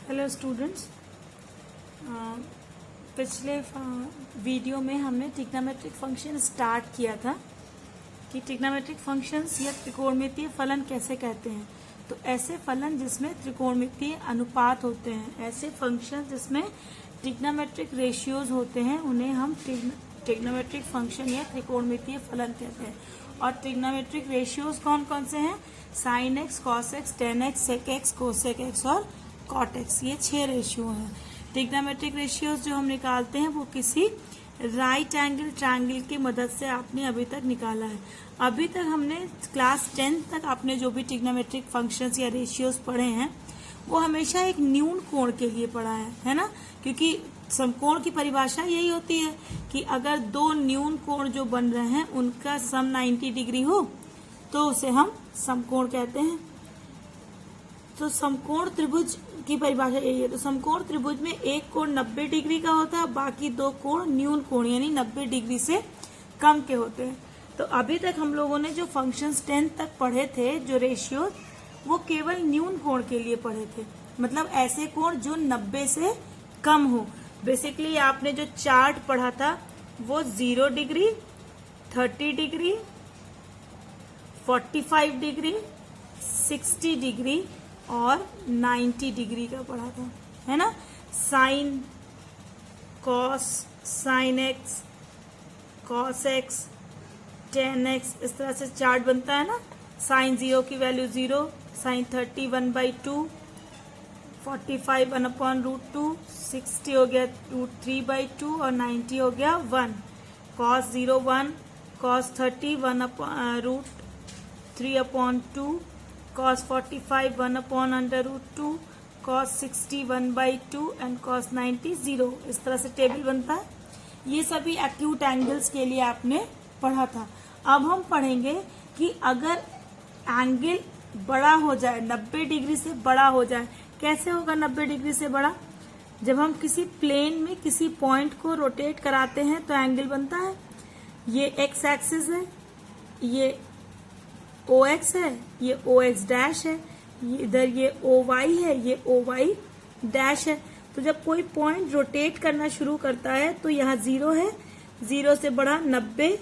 Hello students, पिछले video में हमने ट्रिग्नोमेट्रिक फंक्शन स्टार्ट किया था कि ट्रिग्नोमेट्रिक फंक्शंस या त्रिकोणमितीय फलन कैसे कहते हैं। तो ऐसे फलन जिसमें त्रिकोणमितीय अनुपात होते हैं, ऐसे फंक्शन जिसमें ट्रिग्नोमेट्रिक रेशियोज होते हैं, उन्हें हम ट्रिग्नोमेट्रिक फंक्शन या त्रिकोणमितीय फलन कहते हैं। और ट्रिग्नोमेट्रिक रेशियोज कौन कौन से हैं? Sine x, cos x, tan x, sec x, cosec x और कॉट एक्स। ये 6 रेशियो हैं। ट्रिग्नोमेट्रिक रेशियोज जो हम निकालते हैं वो किसी राइट एंगल ट्रायंगल की मदद से आपने अभी तक निकाला है। अभी तक हमने क्लास 10 तक आपने जो भी ट्रिग्नोमेट्रिक फंक्शंस या रेशियोज पढ़े हैं वो हमेशा एक न्यून कोण के लिए पढ़ा है ना, क्योंकि समकोण की परिभाषा यही होती है कि अगर दो न्यून कोण जो बन रहे हैं उनका सम 90 डिग्री हो तो उसे हम समकोण कहते हैं। तो समकोण त्रिभुज की परिभाषा यही है। तो समकोण त्रिभुज में एक कोण 90 डिग्री का होता है, बाकी दो कोण न्यून कोण यानी 90 डिग्री से कम के होते हैं। तो अभी तक हम लोगों ने जो फंक्शंस 10 तक पढ़े थे, जो रेशियो, वो केवल न्यून कोण के लिए पढ़े थे, मतलब ऐसे कोण जो 90 से कम हो। बेसिकली आपने जो चार्ट पढ़ा था वो 0 डिग्री, 30 डिग्री, 45 डिग्री, 60 डिग्री और 90 डिग्री का पढ़ा था, है ना। Sine, cos, sine x, cos x, tan x, इस तरह से चार्ट बनता है ना। साइन 0 की वैल्यू 0, साइन 30 1/2, 45 1/√2, 60 हो गया √3/2 और 90 हो गया 1। Cos 0 1, cos 30 1/√3/2, cos 45 1/√2, cos 60 1/2 and cos 90 0। इस तरह से टेबल बनता है। ये सभी एक्यूट एंगल्स के लिए आपने पढ़ा था। अब हम पढ़ेंगे कि अगर एंगल बड़ा हो जाए, 90 डिग्री से बड़ा हो जाए, कैसे होगा 90 डिग्री से बड़ा? जब हम किसी प्लेन में किसी पॉइंट को रोटेट कराते हैं तो एंगल बनता है। ये एक्स एक्सिस है, ये OX है, ये OX डैश है, ये इधर ये OY है, ये OY डैश है। तो जब कोई पॉइंट रोटेट करना शुरू करता है तो यहाँ 0 है, 0 से बड़ा 90,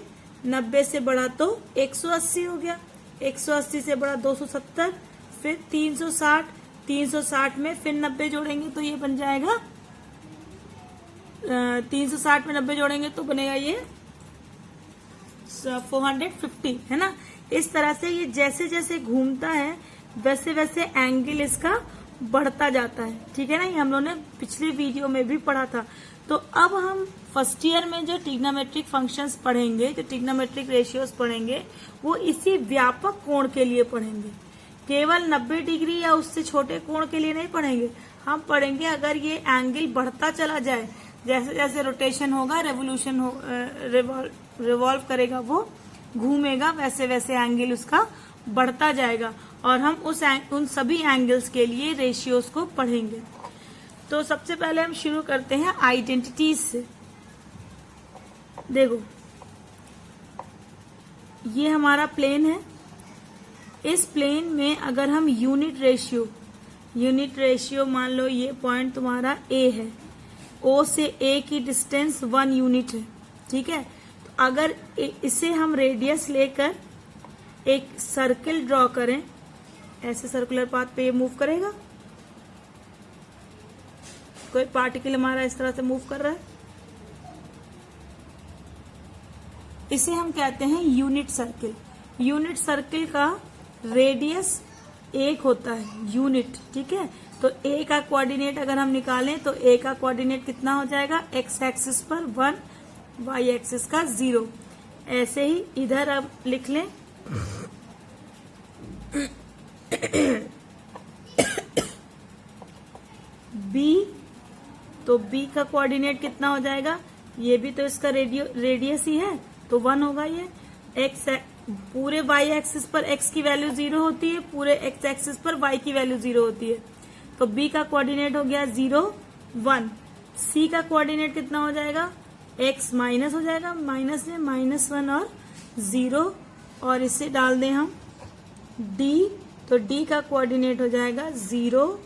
90 से बड़ा तो 180 हो गया, 180 से बड़ा 270, फिर 360, 360 में फिर 90 जोड़ेंगे तो ये बन जाएगा 360 में 90 जोड़ेंगे तो बनेगा ये 450, है ना। इस तरह से ये जैसे जैसे घूमता है वैसे वैसे एंगल इसका बढ़ता जाता है, ठीक है ना। ये हम लोगों ने पिछले वीडियो में भी पढ़ा था। तो अब हम फर्स्ट ईयर में जो ट्रिग्नोमेट्रिक फंक्शंस पढ़ेंगे, जो ट्रिग्नोमेट्रिक रेशियोज पढ़ेंगे, वो इसी व्यापक कोण के लिए पढ़ेंगे। केवल 90 डिग्री या उससे छोटे कोण के लिए नहीं पढ़ेंगे। हम पढ़ेंगे अगर ये एंगल बढ़ता चला जाए, जैसे जैसे रोटेशन होगा, रेवोल्यूशन हो, रिवॉल्व करेगा, वो घूमेगा, वैसे वैसे एंगल उसका बढ़ता जाएगा और हम उन सभी एंगल्स के लिए रेशियोज को पढ़ेंगे। तो सबसे पहले हम शुरू करते हैं आइडेंटिटीज से। देखो, ये हमारा प्लेन है। इस प्लेन में अगर हम यूनिट रेशियो मान लो, ये पॉइंट तुम्हारा A है, O से A की डिस्टेंस 1 यूनिट है, ठीक है। अगर इसे हम रेडियस लेकर एक सर्किल ड्रॉ करें, ऐसे सर्कुलर पाथ पे ये मूव करेगा। कोई पार्टिकल हमारा इस तरह से मूव कर रहा है, इसे हम कहते हैं यूनिट सर्किल। यूनिट सर्किल का रेडियस 1 होता है, यूनिट, ठीक है। तो A का कोऑर्डिनेट अगर हम निकालें तो A का कोऑर्डिनेट कितना हो जाएगा? एक्स एक्सिस पर 1, Y एक्सिस का 0। ऐसे ही इधर अब लिख लें B, तो B का कोऑर्डिनेट कितना हो जाएगा? ये भी तो इसका रेडियस ही है तो 1 होगा। ये एक्स, पूरे Y एक्सिस पर X की वैल्यू 0 होती है, पूरे X एक्सिस पर Y की वैल्यू 0 होती है। तो B का कोऑर्डिनेट हो गया 0 1। C का कोऑर्डिनेट कितना हो जाएगा? X माइनस हो जाएगा, माइनस में -1 और 0, और इसे डाल दें हम D, तो D का कोऑर्डिनेट हो जाएगा 0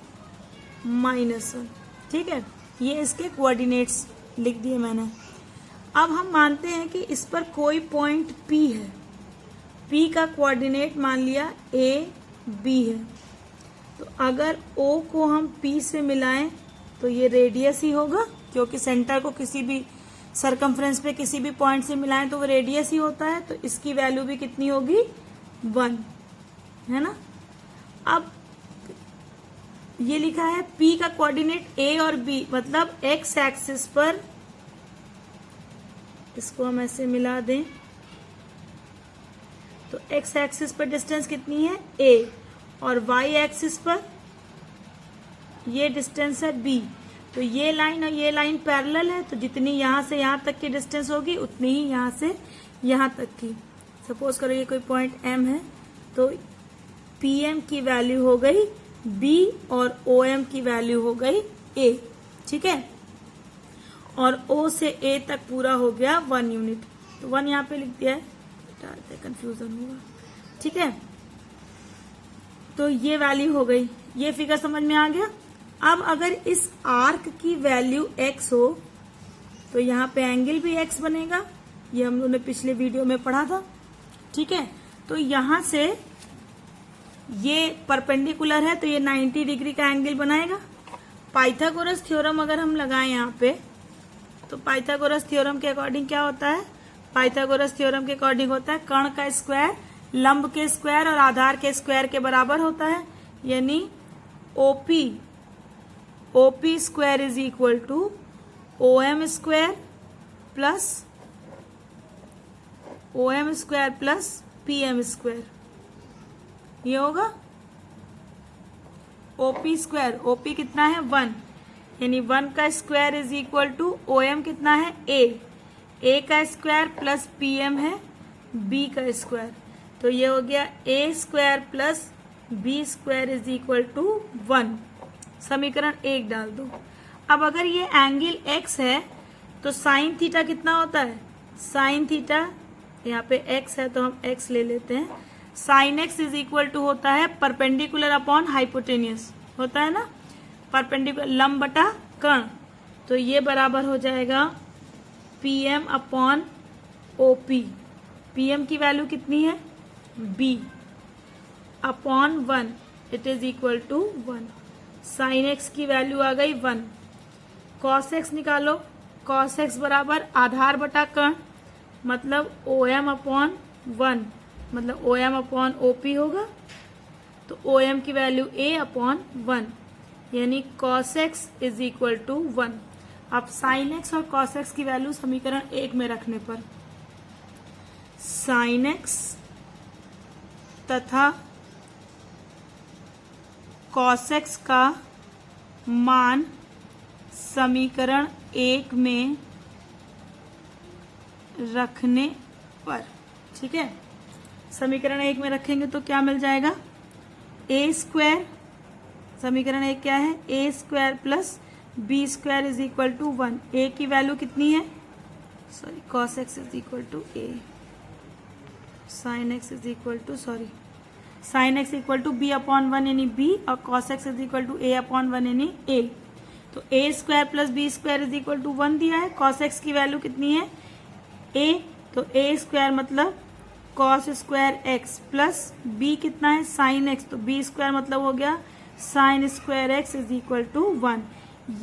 -1। ठीक है, ये इसके कोऑर्डिनेट्स लिख दिए मैंने। अब हम मानते हैं कि इस पर कोई पॉइंट P है, P का कोऑर्डिनेट मान लिया A B है, तो अगर O को हम P से मिलाएं तो ये रेडियस ही होगा, क्योंकि सेंटर को किसी भी सरकमफ्रेंस पे किसी भी पॉइंट से मिलाएं तो वो रेडियस ही होता है, तो इसकी वैल्यू भी कितनी होगी 1, है ना। अब ये लिखा है P का कोऑर्डिनेट A और B, मतलब x एक्सिस पर, इसको हम ऐसे मिला दें तो x एक्सिस पर डिस्टेंस कितनी है A, और y एक्सिस पर ये डिस्टेंस है B। तो ये लाइन और ये लाइन पैरेलल है, तो जितनी यहाँ से यहाँ तक की डिस्टेंस होगी उतनी ही यहाँ से यहाँ तक की। सपोज करो ये कोई पॉइंट M है, तो PM की वैल्यू हो गई B और OM की वैल्यू हो गई A। ठीक है, और O से A तक पूरा हो गया 1 यूनिट, तो 1 यहाँ पे लिख दिया है, कंफ्यूजन होगा। ठीक है, तो ये वैल्यू हो गई, ये फिगर समझ में आ गया। अब अगर इस आर्क की वैल्यू x हो तो यहाँ पे एंगल भी x बनेगा, ये हम लोगों ने पिछले वीडियो में पढ़ा था। ठीक है, तो यहाँ से ये परपेंडिकुलर है तो ये 90 डिग्री का एंगल बनाएगा। पाइथागोरस थ्योरम अगर हम लगाएं यहाँ पे, तो पाइथागोरस थ्योरम के अकॉर्डिंग क्या होता है, पाइथागोरस थ्योरम के अकॉर्डिंग होता है कर्ण का स्क्वायर लंब के स्क्वायर और आधार के स्क्वायर के बराबर होता है, यानी OP square is equal to OM square plus PM square. ये होगा OP स्क्वायर, OP कितना है 1, यानी 1 का square is equal to OM कितना है A का स्क्वायर प्लस PM है B का स्क्वायर, तो ये हो गया A square plus B square is equal to 1। समीकरण 1 डाल दो। अब अगर ये एंगल x है तो साइन थीटा कितना होता है, साइन थीटा, यहाँ पे x है तो हम x ले लेते हैं, sine x is equal to होता है परपेंडिकुलर अपॉन हाइपोटेनियस, होता है ना, परपेंडिकुलर लंब बटा कर्ण, तो ये बराबर हो जाएगा PM अपॉन OP। PM की वैल्यू कितनी है B upon 1, it is equal to 1। Sine x की वैल्यू आ गई 1। कॉस x निकालो, कॉस x बराबर आधार बटा कर्ण, मतलब OM अपॉन 1, मतलब OM अपॉन OP होगा, तो OM की वैल्यू A अपॉन 1, यानी cos x is equal to 1। अब साइन x और cos x की वैल्यू समीकरण 1 में रखने पर साइन x तथा cos x का मान समीकरण 1 में रखने पर, ठीक है, समीकरण 1 में रखेंगे तो क्या मिल जाएगा, A स्क्वायर, समीकरण 1 क्या है, A square plus B square is equal to 1। A की वैल्यू कितनी है, sorry, cos x is equal to A, sine x is equal to, sorry, sine x equal to B upon 1 यानी B, और cos x is equal to A upon 1 यानी A। तो A square plus B square is equal to 1 दिया है, cos x की value कितनी है A, तो A स्क्वायर मतलब cos square x plus B कितना है साइन x, तो B स्क्वायर मतलब हो गया sine square x is equal to 1।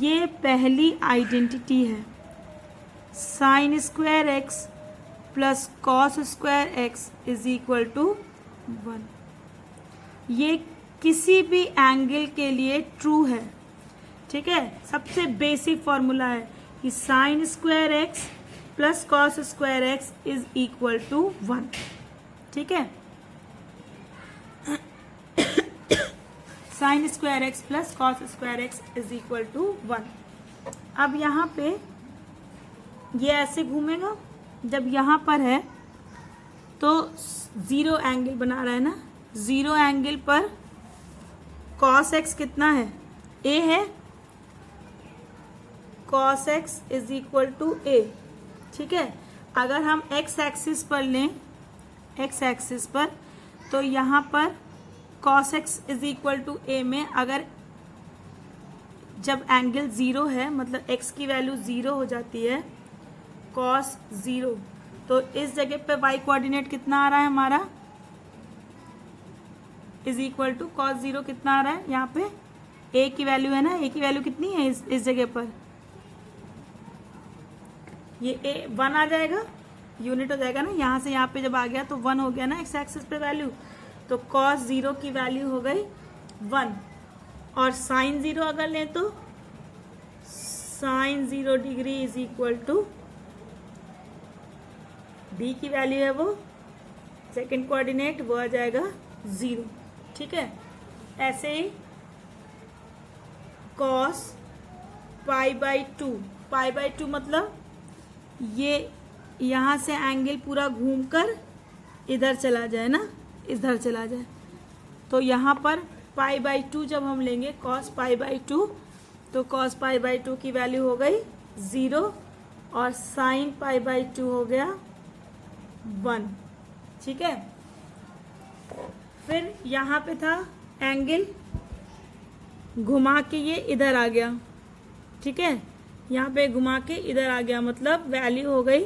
ये पहली आइडेंटिटी है, sine square x plus cos square x is equal to 1। ये किसी भी एंगल के लिए ट्रू है, ठीक है, सबसे बेसिक फॉर्मूला है कि sine square x plus cos square x is equal to 1, ठीक है, sine square x plus cos square x is equal to 1। अब यहाँ पे ये ऐसे घूमेगा, जब यहाँ पर है तो जीरो एंगल बना रहा है ना, जीरो एंगल पर cos x कितना है A है, cos x is equal to A, ठीक है। अगर हम x एक्सिस पर लें, x एक्सिस पर, तो यहाँ पर cos x is equal to A में अगर जब एंगल 0 है मतलब x की वैल्यू 0 हो जाती है cos 0, तो इस जगह पे y कोऑर्डिनेट कितना आ रहा है हमारा, इज इक्वल टू cos 0 कितना आ रहा है, यहाँ पे a की वैल्यू है ना, a की वैल्यू कितनी है इस जगह पर, ये a 1 आ जाएगा, यूनिट हो जाएगा ना, यहाँ से यहाँ पे जब आ गया तो 1 हो गया ना x एक्सिस पे वैल्यू, तो cos 0 की वैल्यू हो गई 1, और sin 0 अगर लें तो sin 0 degree is equal to b की वैल्यू है वो सेकंड कोऑर्डिनेट, वो आ जाएगा 0। ठीक है, ऐसे ही cos π/2, π/2 मतलब ये यहाँ से एंगल पूरा घूमकर इधर चला जाए ना, इधर चला जाए, तो यहाँ पर π/2 जब हम लेंगे cos π/2, तो cos π/2 की वैल्यू हो गई 0 और sin π/2 हो गया 1। ठीक है, फिर यहाँ पे था एंगल घुमा के ये इधर आ गया, ठीक है, यहाँ पे घुमा के इधर आ गया, मतलब वैल्यू हो गई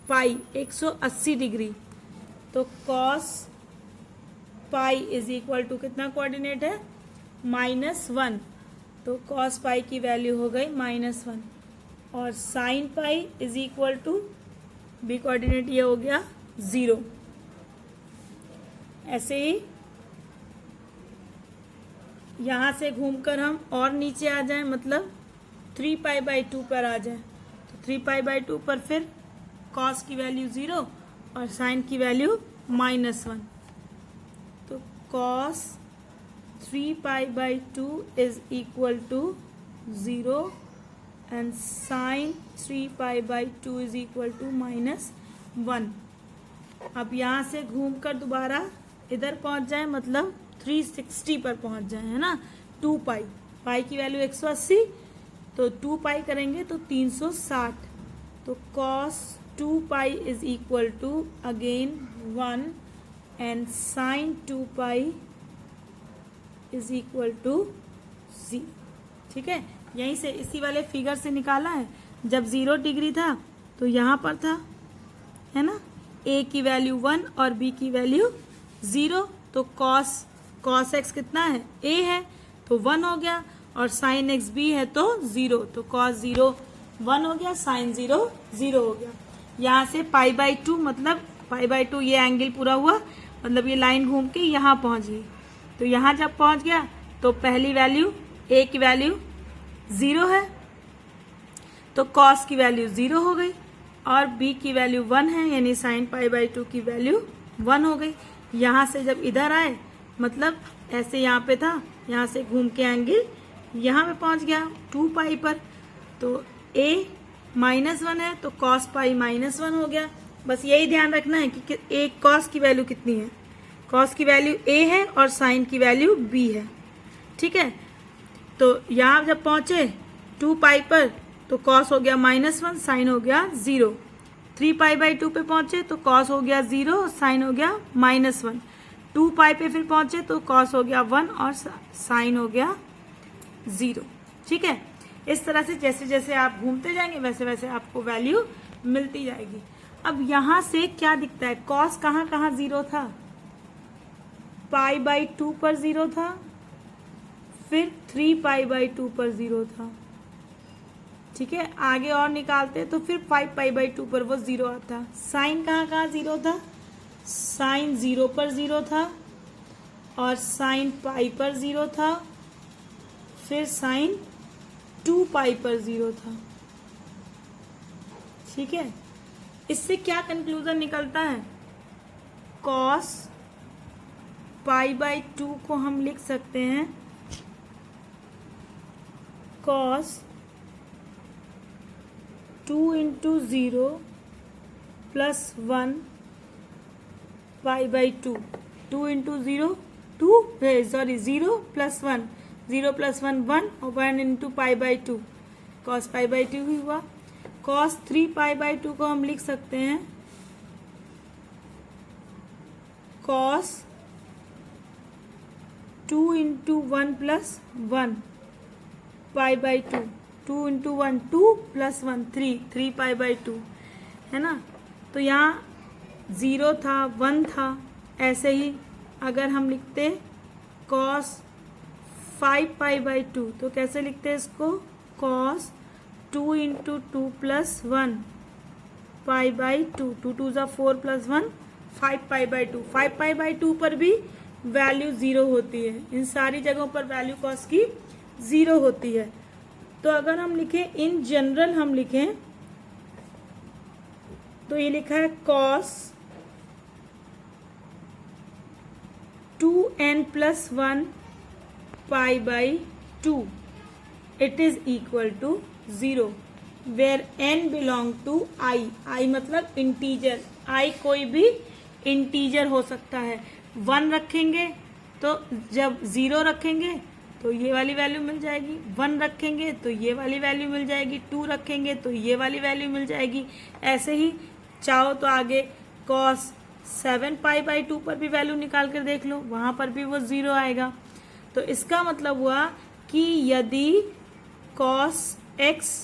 पाई 180 डिग्री, तो cos pi is equal to कितना कोऑर्डिनेट है -1, तो cos पाई की वैल्यू हो गई -1, और sin pi is equal to b coordinate ये हो गया 0। ऐसे ही यहाँ से घूमकर हम और नीचे आ जाएं, मतलब 3π/2 पर आ जाए, तो 3π/2 पर फिर cos की वैल्यू 0 और sin की वैल्यू -1, तो cos 3π/2 is equal to 0 and sin 3π/2 is equal to -1। अब यहाँ से घूमकर दोबारा इधर पहुँच जाए, मतलब 360 पर पहुँच जाए, है ना, 2π, पाई की वैल्यू 180, तो 2π करेंगे तो 360, तो cos 2π is equal to again 1 and sin 2π is equal to 0। ठीक है, यहीं से इसी वाले फिगर से निकाला है, जब 0 डिग्री था तो यहाँ पर था, है ना, a की वैल्यू 1 और b की वैल्यू 0, तो cos x कितना है, a है तो 1 हो गया, और sin x b है तो 0, तो cos 0 1 हो गया, sin 0 0 हो गया। यहाँ से π/2 मतलब π/2 ये एंगल पूरा हुआ, मतलब ये लाइन घूम के यहाँ पहुँच गई, तो यहाँ जब पहुँच गया तो पहली वैल्यू a की वैल्यू 0 है, तो cos की वैल्यू 0 हो गई, और b की वैल्यू 1 है, यानी sin π/2 की वैल्यू 1 हो गई। यहाँ से जब इधर आए, मतलब ऐसे यहाँ पे था, यहाँ से घूम के एंगल यहाँ पे पहुँच गया 2π पर, तो a -1 है तो cos पाई -1 हो गया। बस यही ध्यान रखना है कि a cos की वैल्यू कितनी है, cos की वैल्यू a है और sin की वैल्यू b है। ठीक है, तो यहाँ जब पहुँचे 2π पर तो cos हो गया -1, sin हो गया 0। 3π/2 पे पहुँचे तो cos हो गया 0 और sin हो गया -1। 2π पे फिर पहुँचे तो cos हो गया 1 और sin हो गया 0। ठीक है, इस तरह से जैसे जैसे आप घूमते जाएंगे वैसे वैसे आपको वैल्यू मिलती जाएगी। अब यहाँ से क्या दिखता है, cos कहाँ कहाँ 0 था, π/2 पर 0 था, फिर 3π/2 पर 0 था। ठीक है, आगे और निकालते तो फिर 5π/2 पर वो 0 आता। साइन कहाँ कहाँ 0 था, साइन 0 पर 0 था, और साइन पाई पर 0 था, फिर साइन 2π पर 0 था। ठीक है, इससे क्या कंक्लूजन निकलता है, cos π/2 को हम लिख सकते हैं cos 2 × 0 + 1 π/2, 2 × 0 2, सॉरी 0 + 1, 0 + 1 1 और 1 × π/2, cos π/2 ही हुआ। cos 3π/2 को हम लिख सकते हैं cos 2 × 1 + 1 pi by to, 2 into 1 2 plus 1 3 pi by two है ना। तो यहाँ 0 था 1 था। ऐसे ही अगर हम लिखते cos 5 पाई बाई टू तो कैसे लिखते हैं इसको, cos 2 into 2 plus 1 pi by to, 2 2 ज़ा 4 plus 1 5 pi by to. 5 pi by to पर भी वैल्यू 0 होती है, इन सारी जगहों पर वैल्यू cos की 0 होती है। तो अगर हम लिखें इन जनरल, हम लिखें तो ये लिखा है cos 2n plus 1 pi by two it is equal to 0 where n belong to i। i मतलब इंटीजर, i कोई भी इंटीजर हो सकता है। 1 रखेंगे तो जब 0 रखेंगे तो ये वाली वैल्यू मिल जाएगी, 1 रखेंगे तो ये वाली वैल्यू मिल जाएगी, 2 रखेंगे तो ये वाली वैल्यू मिल जाएगी। ऐसे ही चाहो तो आगे cos 7 पाई बाई टू पर भी वैल्यू निकाल कर देख लो, वहां पर भी वो 0 आएगा। तो इसका मतलब हुआ कि यदि cos x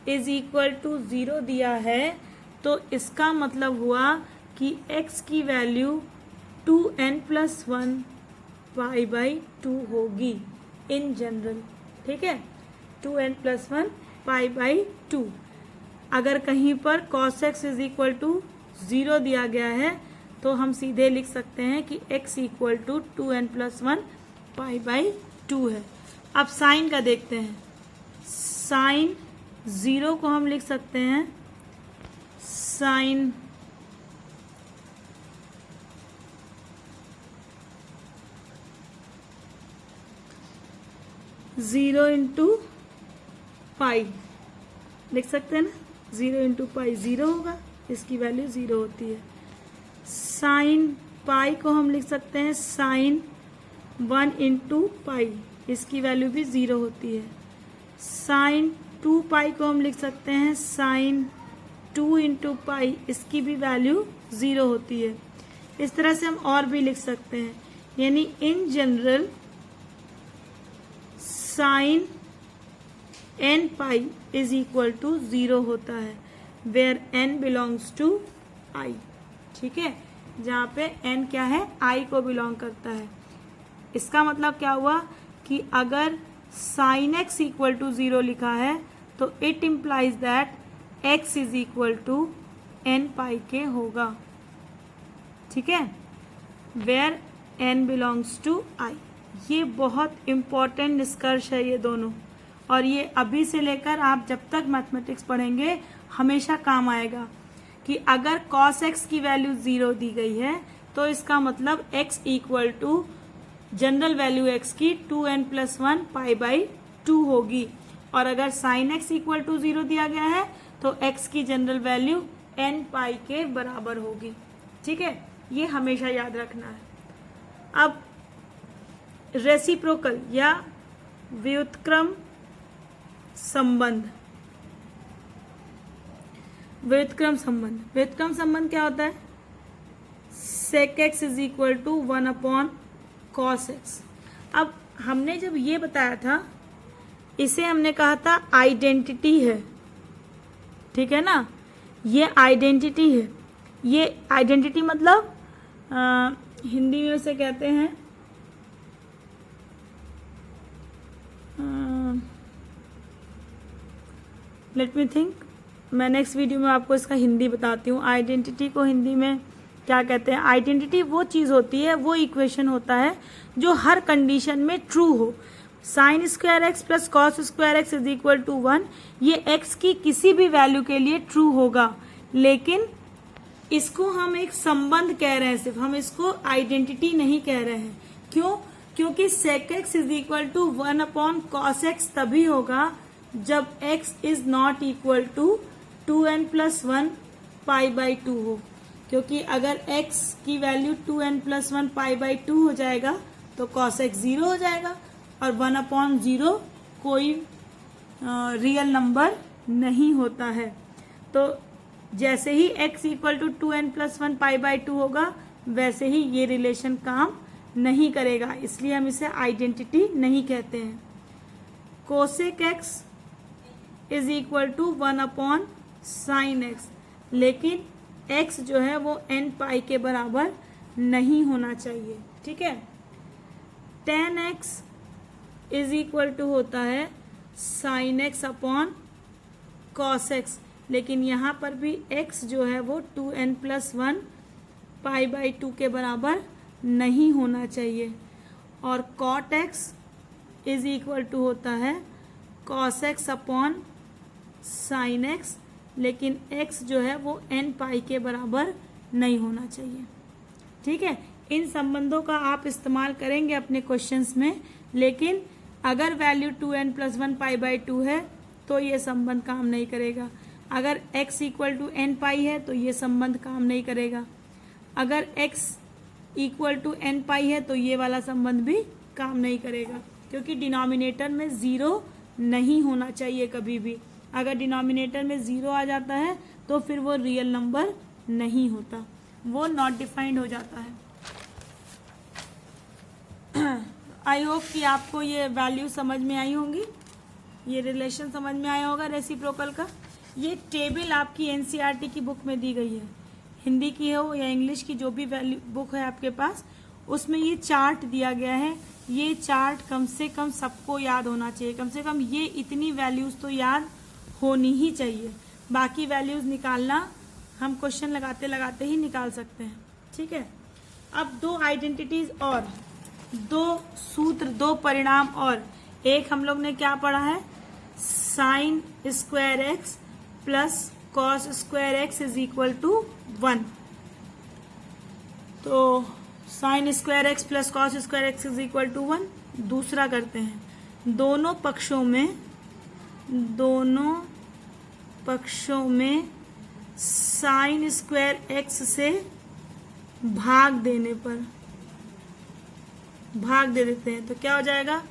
is equal to 0 दिया है तो इसका मतलब हुआ कि x की वैल्यू 2n plus 1 pi by to होगी इन जनरल, ठीक है, 2n plus 1 pi by to. अगर कहीं पर cos x is equal to 0 दिया गया है तो हम सीधे लिख सकते हैं कि x equal to 2n plus 1 pi by two है। अब साइन का देखते हैं। साइन 0 को हम लिख सकते हैं साइन जीरो इंटू पाई लिख सकते हैं ना, 0 इंटू पाई 0 होगा, इसकी वैल्यू 0 होती है। साइन पाई को हम लिख सकते हैं साइन 1 इंटू पाई, इसकी वैल्यू भी 0 होती है। साइन 2 पाई को हम लिख सकते हैं साइन 2 इंटू पाई, इसकी भी वैल्यू 0 होती है। इस तरह से हम और भी लिख सकते हैं, यानी in general sine n pi is equal to 0 होता है where n belongs to i, ठीक है, जहाँ पे n क्या है, i को बिलोंग करता है। इसका मतलब क्या हुआ कि अगर साइन x इक्वल टू 0 लिखा है तो it implies that x is equal to n pi के होगा, ठीक है, where n belongs to i। ये बहुत इम्पॉर्टेंट निष्कर्ष है ये दोनों, और ये अभी से लेकर आप जब तक मैथमेटिक्स पढ़ेंगे हमेशा काम आएगा कि अगर cos x की वैल्यू 0 दी गई है तो इसका मतलब x equal to general value x की 2n plus 1 pi by to होगी, और अगर sin x इक्वल टू 0 दिया गया है तो x की जनरल वैल्यू n पाई के बराबर होगी, ठीक है, ये हमेशा याद रखना है। अब रेसिप्रोकल या व्युत्क्रम संबंध, व्युत्क्रम संबंध, व्युत्क्रम संबंध क्या होता है, sec x is equal to 1 upon cos x। अब हमने जब ये बताया था इसे हमने कहा था आइडेंटिटी है, ठीक है ना, ये आइडेंटिटी है। ये आइडेंटिटी मतलब हिंदी में उसे कहते हैं लेट मी थिंक, मैं नेक्स्ट वीडियो में आपको इसका हिंदी बताती हूँ। आइडेंटिटी को हिंदी में क्या कहते हैं, आइडेंटिटी वो चीज़ होती है, वो इक्वेशन होता है जो हर कंडीशन में ट्रू हो। Sine square x plus cos square x is equal to 1, ये एक्स की किसी भी वैल्यू के लिए ट्रू होगा, लेकिन इसको हम एक संबंध कह रहे हैं, सिर्फ हम इसको आइडेंटिटी नहीं कह रहे हैं। क्यों? क्योंकि sec x is equal to 1 upon cos x तभी होगा जब x is not equal to 2n plus 1 pi by two हो, क्योंकि अगर x की वैल्यू 2n plus 1 pi by two हो जाएगा तो cos x 0 हो जाएगा, और 1 अपॉन 0 कोई रियल नंबर नहीं होता है। तो जैसे ही x equal to 2n plus 1 pi by two होगा वैसे ही ये रिलेशन काम नहीं करेगा, इसलिए हम इसे आइडेंटिटी नहीं कहते हैं। Cosec x is equal to 1 upon sine x, लेकिन x जो है वो n पाई के बराबर नहीं होना चाहिए। ठीक है, tan x is equal to होता है sine x upon cos x, लेकिन यहाँ पर भी x जो है वो 2n+1 पाई बाई 2 के बराबर नहीं होना चाहिए। और cot x is equal to होता है cos x upon sine x, लेकिन x जो है वो n पाई के बराबर नहीं होना चाहिए। ठीक है, इन संबंधों का आप इस्तेमाल करेंगे अपने क्वेश्चंस में, लेकिन अगर वैल्यू 2n+1 पाई बाई 2 है तो ये संबंध काम नहीं करेगा। अगर x इक्वल टू n पाई है तो ये संबंध काम नहीं करेगा। अगर x इक्वल टू n पाई है तो ये वाला संबंध भी काम नहीं करेगा, क्योंकि डिनोमिनेटर में ज़ीरो नहीं होना चाहिए कभी भी। अगर डिनोमिनेटर में ज़ीरो आ जाता है तो फिर वो रियल नंबर नहीं होता, वो नॉट डिफाइंड हो जाता है। आई होप कि आपको ये वैल्यू समझ में आई होंगी, ये रिलेशन समझ में आया होगा रेसिप्रोकल का। ये टेबल आपकी एनसीईआरटी की बुक में दी गई है, हिंदी की हो या इंग्लिश की, जो भी वैल्यू बुक है आपके पास, उसमें ये चार्ट दिया गया है। ये चार्ट कम से कम सबको याद होना चाहिए, कम से कम ये इतनी वैल्यूज़ तो याद होनी ही चाहिए। बाकी वैल्यूज़ निकालना हम क्वेश्चन लगाते लगाते ही निकाल सकते हैं। ठीक है, अब दो आइडेंटिटीज और दो सूत्र, दो परिणाम और। एक हम लोग ने क्या पढ़ा है, sine square x plus cos square x is equal to 1। तो sine square x plus cos square x is equal to 1। दूसरा करते हैं, दोनों पक्षों में साइन स्क्वायर एक्स से भाग देने पर भाग दे देते हैं, तो क्या हो जाएगा,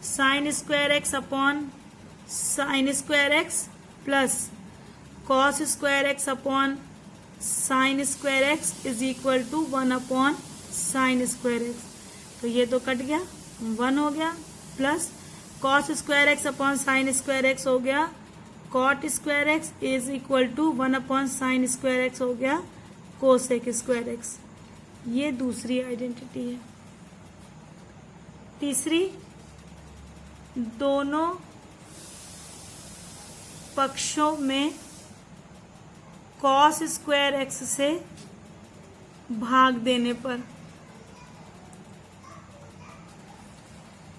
sine square x upon sine square x plus cos square x upon sine square x is equal to 1 upon sine square x. तो ये तो कट गया, 1 हो गया, plus cos square x upon sine square x हो गया, cot square x is equal to 1 upon sine square x हो गया कोसेक स्क्वायर एक्स। ये दूसरी आइडेंटिटी है। तीसरी, दोनों पक्षों में कॉस स्क्वायर एक्स से भाग देने पर।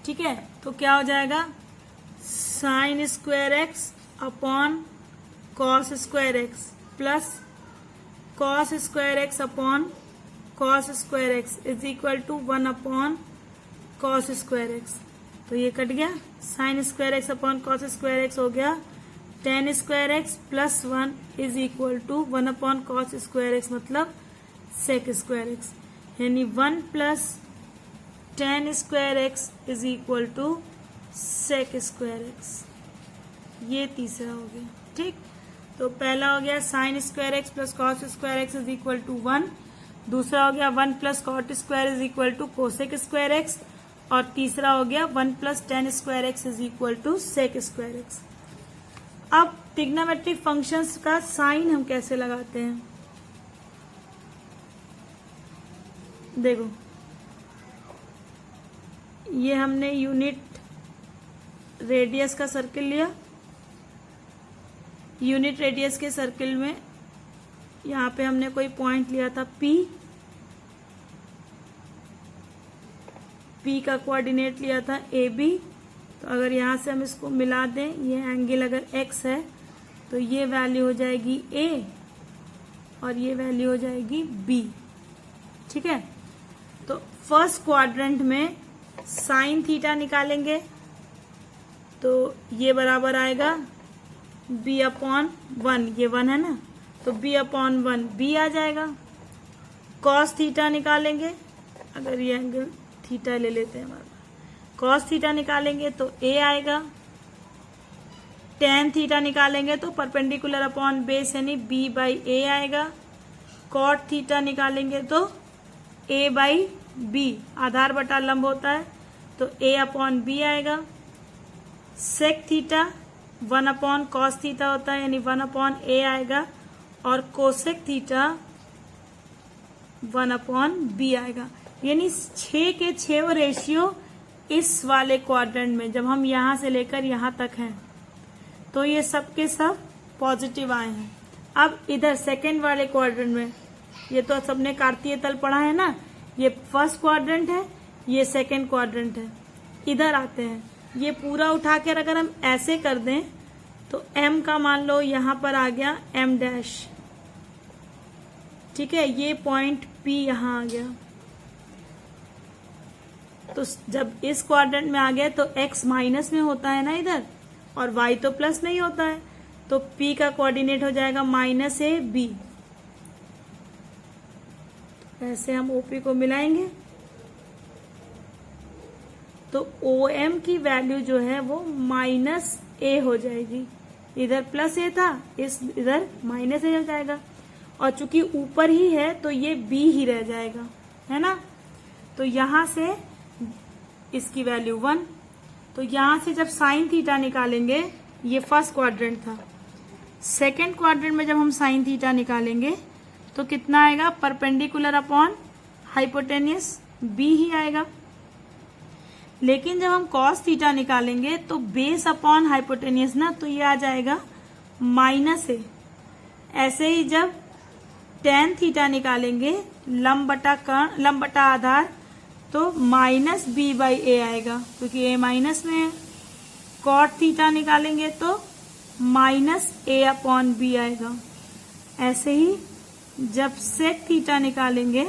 ठीक है, तो क्या हो जाएगा, sine square x upon cos square x plus cos square x upon cos square x is equal to 1 upon cos square x. तो ये कट गया, sine square x upon cos square x हो गया tan square x plus 1 is equal to 1 upon cos square x, मतलब sec square x, यानी 1 plus tan square x is equal to sec square x. ये तीसरा हो गया। ठीक, तो पहला हो गया sine square x plus cos square x is equal to 1, दूसरा हो गया 1 plus cot square is equal to cosec square x, और तीसरा हो गया 1 plus tan square x is equal to sec square x. अब ट्रिग्नोमेट्रिक फंक्शंस का sign हम कैसे लगाते हैं, देखो ये हमने यूनिट रेडियस का सर्किल लिया, यूनिट रेडियस के सर्किल में यहाँ पे हमने कोई पॉइंट लिया था P का कोऑर्डिनेट लिया था AB। तो अगर यहाँ से हम इसको मिला दें, ये एंगल अगर x है तो ये वैल्यू हो जाएगी A और ये वैल्यू हो जाएगी B। ठीक है, तो फर्स्ट क्वाड्रेंट में साइन थीटा निकालेंगे तो ये बराबर आएगा B अपॉन 1, ये 1 है ना, तो B अपॉन 1 B आ जाएगा। कॉस थीटा निकालेंगे, अगर ये एंगल थीटा ले लेते हैं हमारा, कॉस थीटा निकालेंगे तो A आएगा। टेन थीटा निकालेंगे तो परपेंडिकुलर अपॉन बेस यानी B बाई A आएगा। कॉट थीटा निकालेंगे तो A बाई B, आधार बटा लंब होता है, तो A अपॉन B आएगा। सेक थीटा 1/cos थीटा होता है, यानी 1/a आएगा, और कोसेक थीटा 1/b आएगा। यानी 6 के 6 रेशियो इस वाले क्वाड्रेंट में, जब हम यहां से लेकर यहां तक हैं, तो ये सब के सब पॉजिटिव आए हैं। अब इधर सेकंड वाले क्वाड्रेंट में, ये तो सबने कार्तीय तल पढ़ा है ना, ये फर्स्ट क्वाड्रेंट है, ये सेकंड क्वाड्रेंट है। इधर आते हैं, ये पूरा उठा कर अगर हम ऐसे कर दें तो m का मान लो यहां पर आ गया m डैश, ठीक है, ये पॉइंट P यहां आ गया। तो जब इस क्वाड्रेंट में आ गया तो x माइनस में होता है ना इधर, और y तो प्लस में ही होता है, तो P का कोऑर्डिनेट हो जाएगा -ab। ऐसे हम OP को मिलाएंगे तो OM की वैल्यू जो है वो -a हो जाएगी। इधर +a था, इधर -a हो जाएगा, और चूंकि ऊपर ही है तो ये b ही रह जाएगा, है ना। तो यहां से इसकी वैल्यू 1। तो यहां से जब साइन थीटा निकालेंगे, ये फर्स्ट क्वाड्रेंट था, सेकेंड क्वाड्रेंट में जब हम साइन थीटा निकालेंगे तो कितना आएगा, परपेंडिकुलर अपॉन हाइपोटेनियस b ही आएगा। लेकिन जब हम कॉस थीटा निकालेंगे तो बेस अपॉन हाइपोटेनियस ना, तो ये आ जाएगा -a। ऐसे ही जब टेन थीटा निकालेंगे, लंब बटा कर्ण, लंब बटा आधार, तो -b/a आएगा, क्योंकि a माइनस में है। कॉट थीटा निकालेंगे तो -a/b आएगा। ऐसे ही जब सेक थीटा निकालेंगे,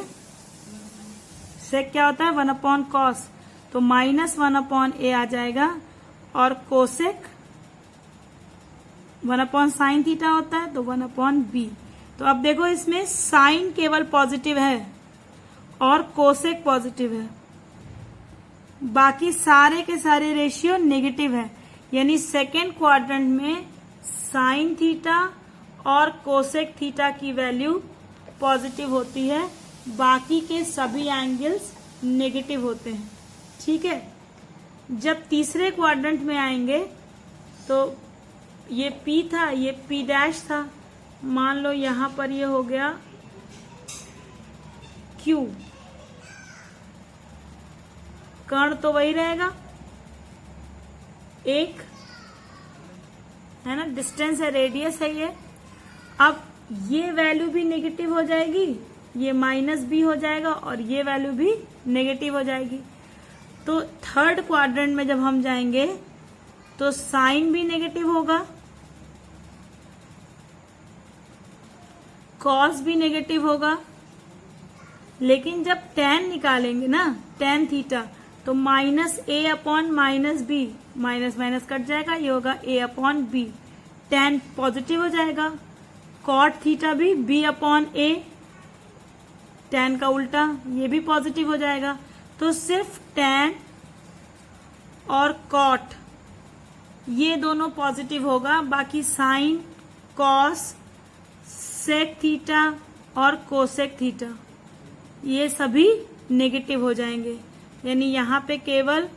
सेक क्या होता है, 1/cos, तो -1/a आ जाएगा, और कोसेक 1/sin थीटा होता है तो 1/b। तो अब देखो इसमें साइन केवल पॉजिटिव है और कोसेक पॉजिटिव है, बाकी सारे के सारे रेशियो नेगेटिव है। यानी सेकेंड क्वाड्रेंट में साइन थीटा और कोसेक थीटा की वैल्यू पॉजिटिव होती है, बाकी के सभी एंगल्स नेगेटिव होते हैं, ठीक है। जब तीसरे क्वाड्रेंट में आएंगे तो ये P था, ये P डैश था, मान लो यहां पर ये हो गया Q, कर्ण तो वही रहेगा, एक है ना, डिस्टेंस है, रेडियस है ये। अब ये वैल्यू भी नेगेटिव हो जाएगी, ये -b हो जाएगा, और ये वैल्यू भी नेगेटिव हो जाएगी। तो थर्ड क्वाड्रेंट में जब हम जाएंगे तो साइन भी नेगेटिव होगा, कॉस भी नेगेटिव होगा, लेकिन जब tan निकालेंगे ना, tan थीटा, तो -a/-b, माइनस माइनस कट जाएगा, ये होगा a/b, tan पॉजिटिव हो जाएगा। कॉट थीटा भी b/a, tan का उल्टा, ये भी पॉजिटिव हो जाएगा। तो सिर्फ tan और कॉट ये दोनों पॉजिटिव होगा, बाकी साइन, कॉस, सेक थीटा और कोसेक थीटा ये सभी नेगेटिव हो जाएंगे। यानी यहाँ पे केवल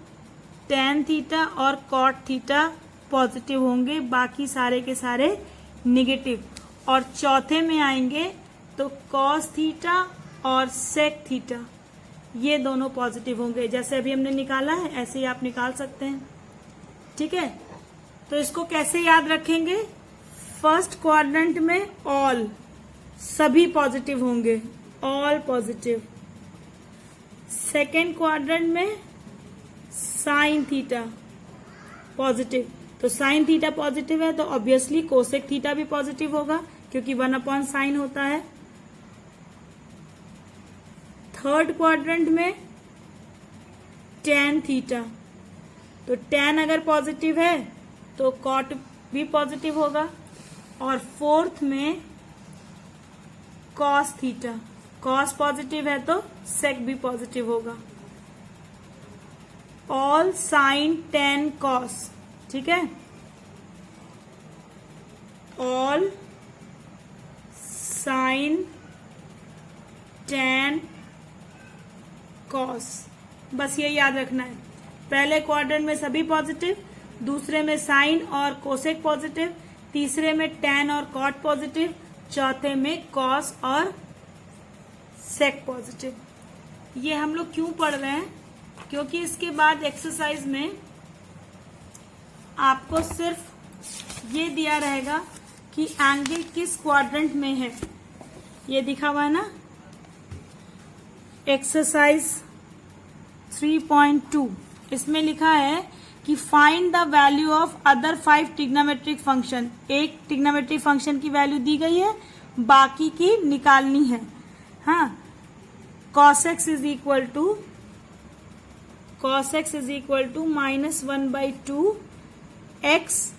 tan थीटा और कॉट थीटा पॉजिटिव होंगे, बाकी सारे के सारे नेगेटिव। और चौथे में आएंगे तो कॉस थीटा और सेक थीटा ये दोनों पॉजिटिव होंगे। जैसे अभी हमने निकाला है ऐसे ही आप निकाल सकते हैं, ठीक है। तो इसको कैसे याद रखेंगे, फर्स्ट क्वाड्रेंट में ऑल सभी पॉजिटिव होंगे, ऑल पॉजिटिव। सेकेंड क्वाड्रेंट में साइन थीटा पॉजिटिव, तो साइन थीटा पॉजिटिव है तो ऑब्वियसली कोसेक थीटा भी पॉजिटिव होगा, क्योंकि 1/sin होता है। थर्ड क्वाड्रेंट में tan थीटा, तो tan अगर पॉजिटिव है तो कॉट भी पॉजिटिव होगा। और फोर्थ में cos थीटा, cos पॉजिटिव है तो sec भी पॉजिटिव होगा। ऑल साइन tan cos, ठीक है, ऑल साइन tan cos, बस ये याद रखना है। पहले क्वाड्रेंट में सभी पॉजिटिव, दूसरे में साइन और कोसेक पॉजिटिव, तीसरे में टैन और कॉट पॉजिटिव, चौथे में कॉस और सेक पॉजिटिव। ये हम लोग क्यों पढ़ रहे हैं? क्योंकि इसके बाद एक्सरसाइज में आपको सिर्फ ये दिया रहेगा कि एंगल किस क्वाड्रेंट में है। ये दिखा हुआ है ना, एक्सरसाइज 3.2, इसमें लिखा है कि find the value of other 5 trigonometric function. एक ट्रिग्नोमेट्रिक फंक्शन की वैल्यू दी गई है, बाकी की निकालनी है। हाँ, cos x is equal to -1/2 x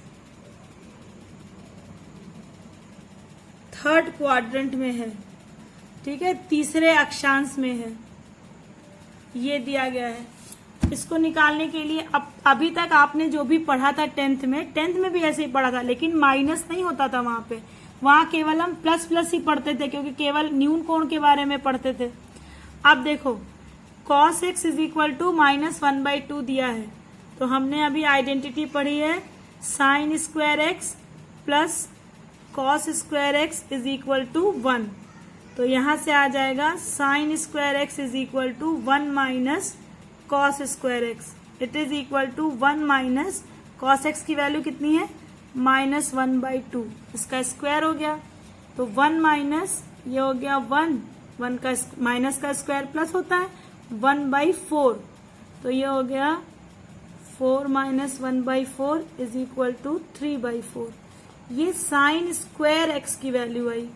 third quadrant में है, ठीक है, तीसरे अक्षांश में है, ये दिया गया है। इसको निकालने के लिए अभी तक आपने जो भी पढ़ा था टेंथ में भी ऐसे ही पढ़ा था, लेकिन माइनस नहीं होता था वहां पे। वहां केवल हम प्लस प्लस ही पढ़ते थे, क्योंकि केवल न्यून कोण के बारे में पढ़ते थे। अब देखो cos x is equal to -1/2 दिया है, तो हमने अभी आइडेंटिटी पढ़ी है sine square x plus cos square x is equal to 1। तो यहां से आ जाएगा sine square x is equal to 1 minus cos square x, it is equal to 1 minus cos x की वैल्यू कितनी है -1/2, इसका स्क्वायर हो गया। तो 1 माइनस ये हो गया 1 का माइनस का स्क्वायर प्लस होता है 1/4, तो ये हो गया 4 माइनस 1/4 इज इक्वल टू 3/4। ये साइन स्क्वायर एक्स की वैल्यू आई,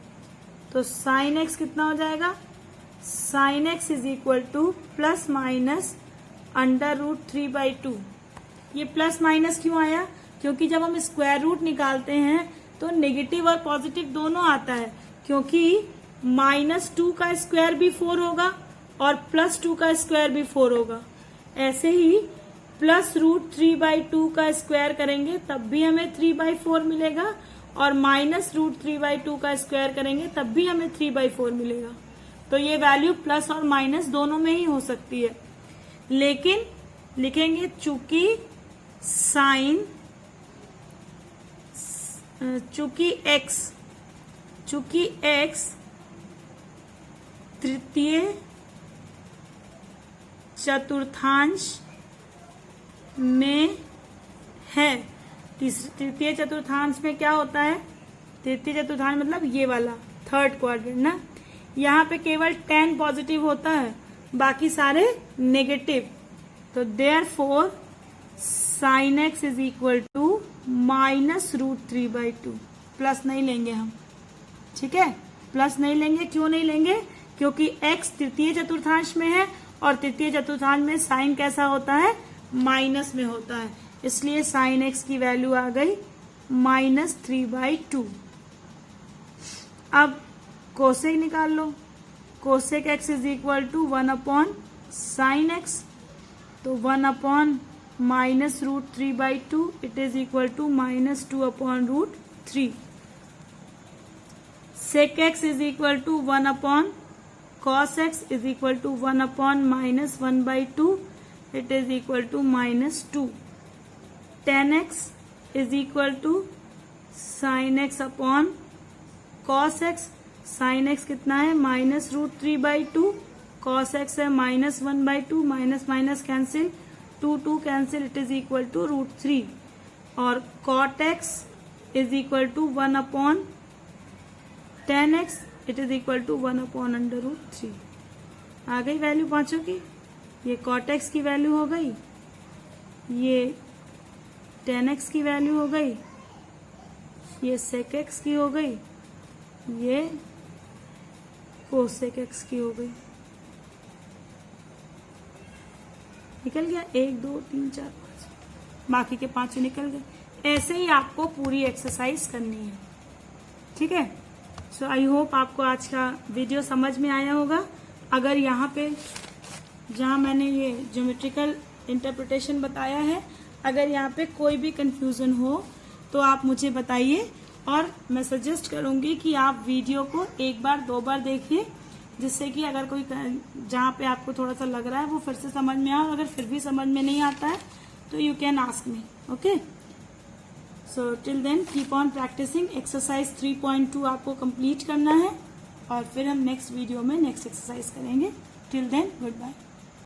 तो साइन एक्स कितना हो जाएगा, sine x is equal to plus minus √3/2। ये प्लस माइनस क्यों आया? क्योंकि जब हम स्क्वायर रूट निकालते हैं तो नेगेटिव और पॉजिटिव दोनों आता है, क्योंकि -2 का स्क्वायर भी 4 होगा और +2 का स्क्वायर भी 4 होगा। ऐसे ही प्लस √3/2 का स्क्वायर करेंगे तब भी हमें 3/4 मिलेगा, और -√3/2 का स्क्वायर करेंगे तब भी हमें 3/4 मिलेगा। तो ये वैल्यू प्लस और माइनस दोनों में ही हो सकती है, लेकिन लिखेंगे चूंकि x तृतीय चतुर्थांश में है। तृतीय चतुर्थांश में क्या होता है? तृतीय चतुर्थांश मतलब ये वाला थर्ड क्वाड्रेंट ना, यहाँ पे केवल tan पॉजिटिव होता है, बाकी सारे नेगेटिव। तो therefore sine x is equal to -√3/2। Plus नहीं लेंगे हम, ठीक है, प्लस नहीं लेंगे। क्यों नहीं लेंगे? क्योंकि x तृतीय चतुर्थांश में है, और तृतीय चतुर्थांश में साइन कैसा होता है, माइनस में होता है, इसलिए साइन एक्स की वैल्यू आ गई -3/2। अब कोसेक निकाल लो, cosec x is equal to 1/sin x, तो 1 -√3/2 it is equal to -2/√3। Sec x is equal to 1/cos x is equal to 1/-1/2 it is equal to -2। tan x is equal to sin x upon cos x। sin x कितना है -√3/2, cos x है -1/2, minus minus cancel, 2 cancel, it is equal to √3। और cot x is equal to 1/tan x it is equal to 1/√3। आ गई value पांचों की। ये cot x की वैल्यू हो गई, ये tan x की वैल्यू हो गई, ये sec x की हो गई, ये cosec x की हो गई। निकल गया 1 2 3 4 5, बाकी के 5 निकल गए। ऐसे ही आपको पूरी एक्सरसाइज करनी है, ठीक है। सो आई होप आपको आज का वीडियो समझ में आया होगा। अगर यहाँ पे जहाँ मैंने ये ज्योमेट्रिकल इंटरप्रिटेशन बताया है, अगर यहाँ पे कोई भी कंफ्यूजन हो तो आप मुझे बताइए, और मैं सजेस्ट करूंगी कि आप वीडियो को 1 बार 2 बार देखिए, जिससे कि अगर कोई जहाँ पे आपको थोड़ा सा लग रहा है वो फिर से समझ में आए, और अगर फिर भी समझ में नहीं आता है तो you can ask me. Okay, so till then keep on practising. Exercise 3.2 आपको कंप्लीट करना है और फिर हम नेक्स्ट वीडियो में नेक्स्ट एक्सरसाइज करेंगे. Till then good bye.